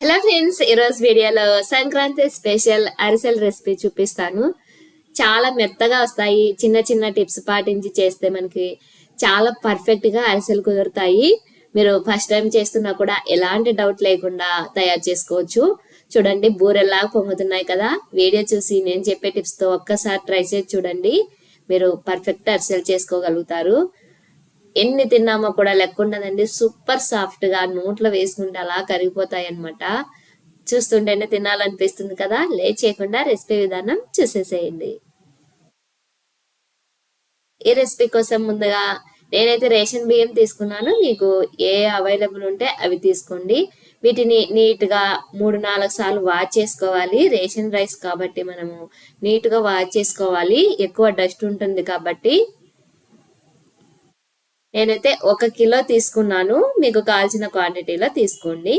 Hello friends, ఈరోజు వీడియోలో Sankranti special అరిసెల recipe చూపిస్తాను. చాలా మెత్తగా వస్తాయి. చిన్న చిన్న టిప్స్ పాటించి చేస్తే మనకి చాలా పర్ఫెక్ట్గా అరిసెలు కుదురుతాయి. మీరు ఫస్ట్ టైం చేస్తున్నా కూడా ఎలాంటి డౌట్ లేకుండా తయారు చేసుకోవచ్చు. చూడండి, బూరెల్లాగా పొంగుతున్నాయి కదా. వీడియో చూసి నేను చెప్పే టిప్స్తో ఒక్కసారి ట్రై చేసి చూడండి. మీరు పర్ఫెక్ట్ అరిసెలు చేసుకోగలుగుతారు. ఎన్ని తిన్నామో కూడా లెక్క ఉండదండి. సూపర్ సాఫ్ట్ గా నోట్లో వేసుకుంటే అలా కరిగిపోతాయి అన్నమాట. చూస్తుంటేనే తినాలనిపిస్తుంది కదా. లేట్ చేయకుండా రెసిపీ విధానం చూసేసేయండి. ఈ రెసిపీ కోసం ముందుగా నేనైతే రేషన్ బియ్యం తీసుకున్నాను. మీకు ఏ అవైలబుల్ ఉంటే అవి తీసుకోండి. వీటిని నీట్ గా 3-4 సార్లు వాష్ చేసుకోవాలి. రేషన్ రైస్ కాబట్టి మనము నీట్ గా వాష్ చేసుకోవాలి. ఎక్కువ డస్ట్ ఉంటుంది కాబట్టి. నేనైతే 1 కిలో తీసుకున్నాను. మీకు కావాల్సిన క్వాంటిటీలో తీసుకోండి.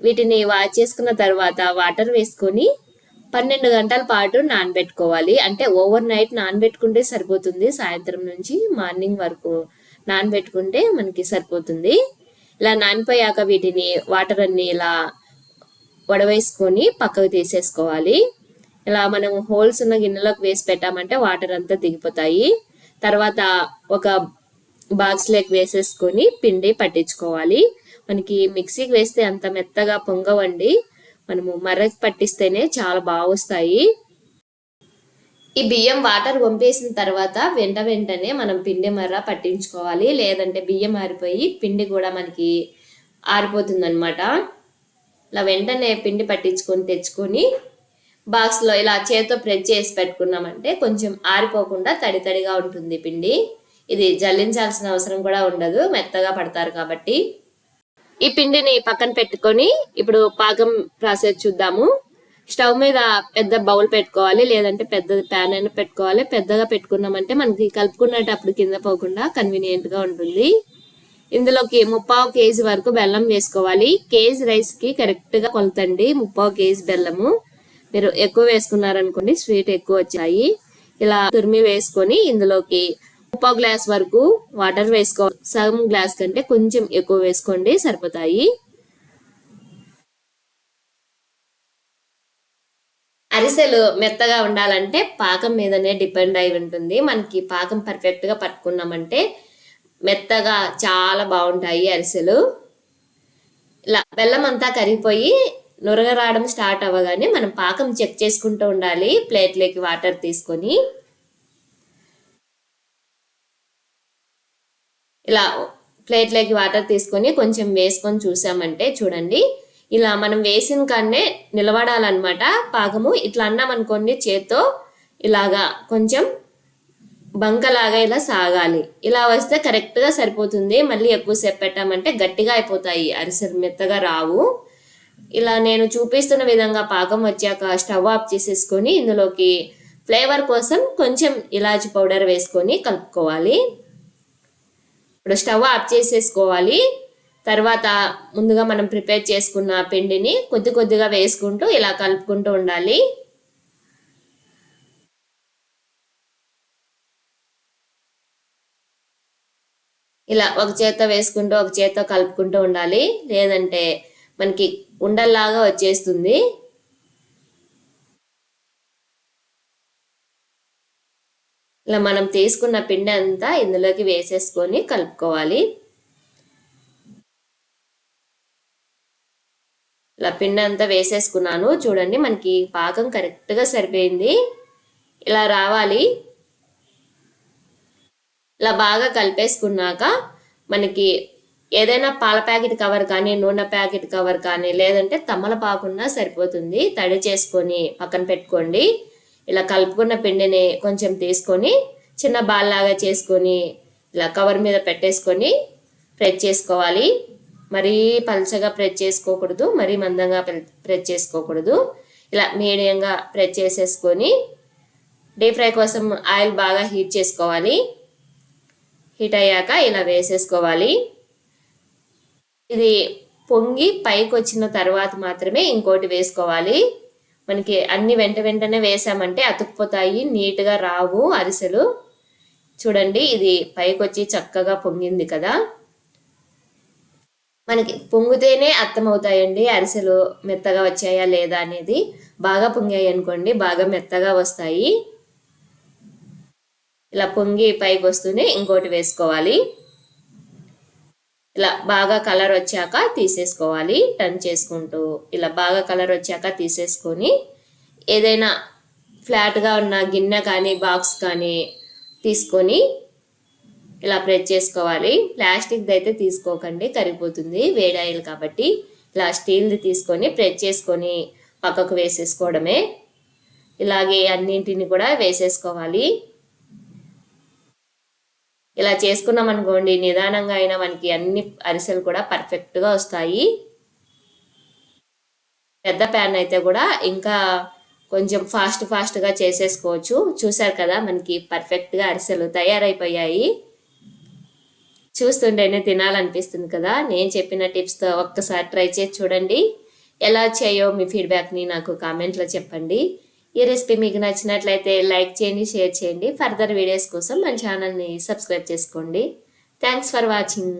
వీటిని వాష్ చేసుకున్న తర్వాత వాటర్ వేసుకొని 12 గంటల పాటు నానబెట్టుకోవాలి. అంటే ఓవర్ నైట్ నానబెట్టుకుంటే సరిపోతుంది. సాయంత్రం నుంచి మార్నింగ్ వరకు నానబెట్టుకుంటే మనకి సరిపోతుంది. ఇలా నానిపోయాక వీటిని వాటర్ అన్ని ఇలా వడవేసుకొని పక్కకు తీసేసుకోవాలి. ఇలా మనం హోల్స్ ఉన్న గిన్నెలోకి వేసి పెట్టామంటే వాటర్ అంతా దిగిపోతాయి. తర్వాత ఒక బాక్స్ లెక్ వేసేసుకొని పిండి పట్టించుకోవాలి. మనకి మిక్సీకి వేస్తే అంత మెత్తగా పొంగవండి. మనము మర్రకి పట్టిస్తేనే చాలా బాగా వస్తాయి. ఈ బియ్యం వాటర్ వంపేసిన తర్వాత వెంటనే మనం పిండి మర్ర పట్టించుకోవాలి. లేదంటే బియ్యం ఆరిపోయి పిండి కూడా మనకి ఆరిపోతుంది అనమాట. ఇలా వెంటనే పిండి పట్టించుకొని తెచ్చుకొని బాక్స్లో ఇలా చేతితో ప్రెస్ చేసి పెట్టుకున్నామంటే కొంచెం ఆరిపోకుండా తడిగా ఉంటుంది పిండి. ఇది జల్లించాల్సిన అవసరం కూడా ఉండదు, మెత్తగా పడతారు కాబట్టి. ఈ పిండిని పక్కన పెట్టుకొని ఇప్పుడు పాకం ప్రాసెస్ చూద్దాము. స్టవ్ మీద పెద్ద బౌల్ పెట్టుకోవాలి, లేదంటే పెద్ద ప్యాన్ అయినా పెట్టుకోవాలి. పెద్దగా పెట్టుకున్నామంటే మనకి కలుపుకునేటప్పుడు కింద పోకుండా కన్వీనియంట్గా ఉంటుంది. ఇందులోకి 3/4 కేజీ వరకు బెల్లం వేసుకోవాలి. కేజీ రైస్కి కరెక్ట్గా కొలతండి 3/4 కేజీ బెల్లము. మీరు ఎక్కువ వేసుకున్నారనుకోండి స్వీట్ ఎక్కువ వచ్చాయి. ఇలా తురిమి వేసుకొని ఇందులోకి 3/4 గ్లాస్ వరకు వాటర్ వేసుకోవాలి. సగం గ్లాస్ కంటే కొంచెం ఎక్కువ వేసుకోండి, సరిపోతాయి. అరిసెలు మెత్తగా ఉండాలంటే పాకం మీదనే డిపెండ్ అయి ఉంటుంది. మనకి పాకం పర్ఫెక్ట్ గా పట్టుకున్నామంటే మెత్తగా చాలా బాగుంటాయి అరిసెలు. ఇలా బెల్లం అంతా కరిగిపోయి నురగ రావడం స్టార్ట్ అవ్వగానే మనం పాకం చెక్ చేసుకుంటూ ఉండాలి. ప్లేట్లోకి వాటర్ తీసుకొని ఇలా ప్లేట్లోకి వాటర్ తీసుకొని కొంచెం వేసుకొని చూసామంటే చూడండి, ఇలా మనం వేసిన కాడనే నిలబడాలన్నమాట పాకము. ఇట్లా అన్నామనుకోండి చేత్తో ఇలాగా కొంచెం బంకలాగా ఇలా సాగాలి. ఇలా వస్తే కరెక్ట్గా సరిపోతుంది. మళ్ళీ ఎక్కువసేపు పెట్టామంటే గట్టిగా అయిపోతాయి, అరిసెలు మెత్తగా రావు. ఇలా నేను చూపిస్తున్న విధంగా పాకం వచ్చాక స్టవ్ ఆఫ్ చేసేసుకొని ఇందులోకి ఫ్లేవర్ కోసం కొంచెం ఇలాచి పౌడర్ వేసుకొని కలుపుకోవాలి. ఇప్పుడు స్టవ్ ఆఫ్ చేసేసుకోవాలి. తర్వాత ముందుగా మనం ప్రిపేర్ చేసుకున్న పిండిని కొద్దిగా వేసుకుంటూ ఇలా కలుపుకుంటూ ఉండాలి. ఇలా ఒక చేత్తో వేసుకుంటూ ఒక చేత్తో కలుపుకుంటూ ఉండాలి, లేదంటే మనకి ఉండల్లాగా వచ్చేస్తుంది. ఇలా మనం తీసుకున్న పిండి అంతా ఇందులోకి వేసేసుకొని కలుపుకోవాలి. ఇలా పిండి అంతా వేసేసుకున్నాను. చూడండి, మనకి పాకం కరెక్ట్గా సరిపోయింది. ఇలా రావాలి. ఇలా బాగా కలిపేసుకున్నాక మనకి ఏదైనా పాల ప్యాకెట్ కవర్ కానీ నూనె ప్యాకెట్ కవర్ కానీ లేదంటే తమలపాకున్నా సరిపోతుంది. తడి చేసుకొని పక్కన పెట్టుకోండి. ఇలా కలుపుకున్న పిండిని కొంచెం తీసుకొని చిన్న బాల్ లాగా చేసుకొని ఇలా కవర్ మీద పెట్టేసుకొని ప్రెస్ చేసుకోవాలి. మరీ పల్చగా ప్రెస్ చేసుకోకూడదు, మరీ మందంగా ప్రెస్ చేసుకోకూడదు. ఇలా మీడియంగా ప్రెస్ చేసేసుకొని డీప్ ఫ్రై కోసం ఆయిల్ బాగా హీట్ చేసుకోవాలి. హీట్ అయ్యాక ఇలా వేసేసుకోవాలి. ఇది పొంగి పైకి వచ్చిన తర్వాత మాత్రమే ఇంకోటి వేసుకోవాలి. మనకి అన్ని వెంటనే వేసామంటే అతుక్కుపోతాయి, నీట్గా రావు అరిసెలు. చూడండి, ఇది పైకి వచ్చి చక్కగా పొంగింది కదా. మనకి పొంగితేనే అర్థమవుతాయండి అరిసెలు మెత్తగా వచ్చాయా లేదా అనేది. బాగా పొంగాయి అనుకోండి బాగా మెత్తగా వస్తాయి. ఇలా పొంగి పైకి వస్తూనే ఇంకోటి వేసుకోవాలి. ఇలా బాగా కలర్ వచ్చాక తీసేసుకోవాలి. టర్న్ చేసుకుంటూ ఇలా బాగా కలర్ వచ్చాక తీసేసుకొని ఏదైనా ఫ్లాట్గా ఉన్న గిన్నె కానీ బాక్స్ కానీ తీసుకొని ఇలా ప్రెస్ చేసుకోవాలి. ప్లాస్టిక్ది అయితే తీసుకోకండి, కరిగిపోతుంది, వేడి ఆయిల్ కాబట్టి. ఇలా స్టీల్ది తీసుకొని ప్రెస్ చేసుకొని పక్కకు వేసేసుకోవడమే. ఇలాగే అన్నింటిని కూడా వేసేసుకోవాలి. ఇలా చేసుకున్నాం అనుకోండి నిదానంగా అయినా మనకి అన్ని అరిసెలు కూడా పర్ఫెక్ట్గా వస్తాయి. పెద్ద ప్యాన్ అయితే కూడా ఇంకా కొంచెం ఫాస్ట్గా చేసేసుకోవచ్చు. చూసారు కదా మనకి పర్ఫెక్ట్గా అరిసెలు తయారైపోయాయి. చూస్తుంటేనే తినాలనిపిస్తుంది కదా. నేను చెప్పిన టిప్స్తో ఒక్కసారి ట్రై చేసి చూడండి. ఎలా చేయో మీ ఫీడ్బ్యాక్ని నాకు కామెంట్లో చెప్పండి. ఈ రెసిపీ మీకు నచ్చినట్లయితే లైక్ చేయండి, షేర్ చేయండి. ఫర్దర్ వీడియోస్ కోసం మన ఛానల్ని సబ్స్క్రైబ్ చేసుకోండి. Thanks for watching.